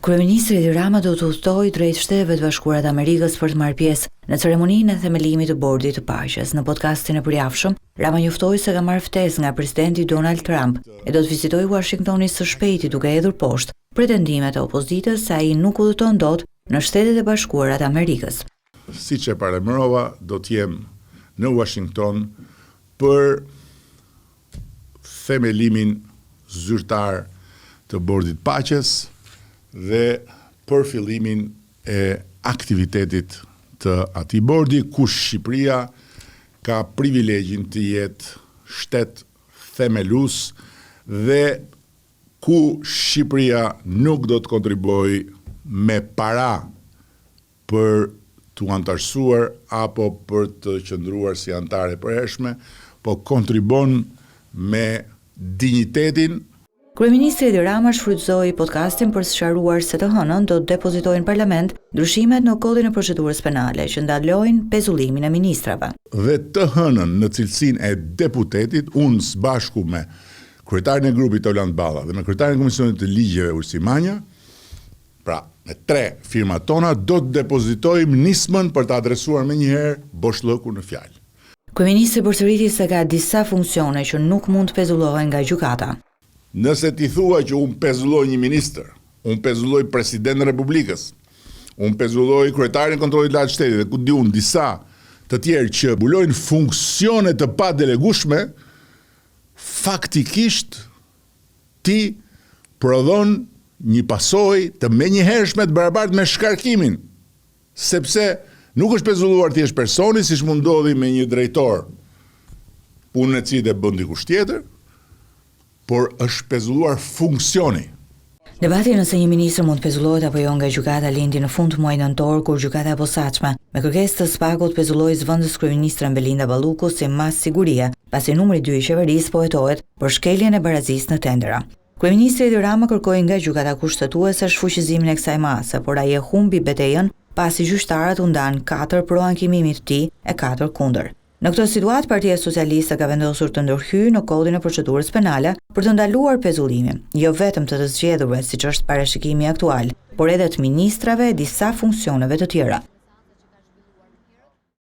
Kryeministri Edi Rama do të udhtojë drejt Shteteve të Bashkuara të Amerikës për të marrë pjesë në ceremoninë e themelimit të Bordit të Paqes. Në podcastin e përjavshëm, Rama njoftoi se ka marrë ftesë nga presidenti Donald Trump e do të vizitojë Washingtonin së shpejti duke hedhur poshtë pretendimet e opozitës se ai nuk udhëton dot në Shtetet e Bashkuara të Amerikës. Siç e paremërova, do të jem në Washington për themelimin zyrtar të Bordit Paqes dhe për fillimin e aktivitetit të atij bordi, ku Shqipëria ka privilegjin të jetë shtet themelues dhe ku Shqipëria nuk do të kontribuojë me para për të antarësuar apo për të qëndruar si antar e përhershme, po kontribon me dinjitetin. Kryeministri Edi Rama shfrytëzoi podcastin për të sqaruar se të hënën do të depozitojnë në parlament ndryshimet në kodin e procedurës penale që ndalojnë pezullimin e ministrave. Dhe të hënën në cilësinë e deputetit, unë së bashku me kryetarin e grupit Oland Balla dhe me kryetarin e Komisionit të Ligjeve Ursi Manja, pra me 3 firmat tona, do të depozitojmë nismën për të adresuar menjëherë boshllëku në fjalë. Kryeministri përsëriti se ka disa funksione që nuk mund të pezullohen nga gjykata. Nëse ti thua që unë pezulloj një ministër, unë pezulloj president në Republikës, unë pezulloj kryetarin e kontrollit lartë shtetit dhe ku di unë disa të tjerë që mbulojnë funksione të pa delegueshme, faktikisht ti prodhon një pasojë të menjëhershme të barabartë me shkarkimin, sepse nuk është pezulluar thjesht personi, siç mund ndodhi me një drejtor punën e cilit e bën dikush tjetër, por është pezulluar funksioni. Debati nëse një ministër mund të pezullohet apo jo nga gjykata lindi në fund të muajit nëntor, kur gjykata e posaçme me kërkesë të SPAK-ut pezulloi zëvendës kryeministren Belinda Balluku si mas sigurie, pasi numri 2 i qeverisë po hetohet për shkeljen e barazisë në tendera. Kryeministri Edi Rama kërkoi nga gjykata kushtetuese shfuqizimin e kësaj mase, por ai e humbi betejën pasi gjyqtarët u ndan 4 pro ankimimit të tij e 4 kundër. Në këtë situatë, Partia Socialiste ka vendosur të ndërhyjë në kodin e procedurës penale për të ndaluar pezullimin, jo vetëm të zgjedhurve siç është parashikimi aktual, por edhe të ministrave e disa funksioneve të tjera.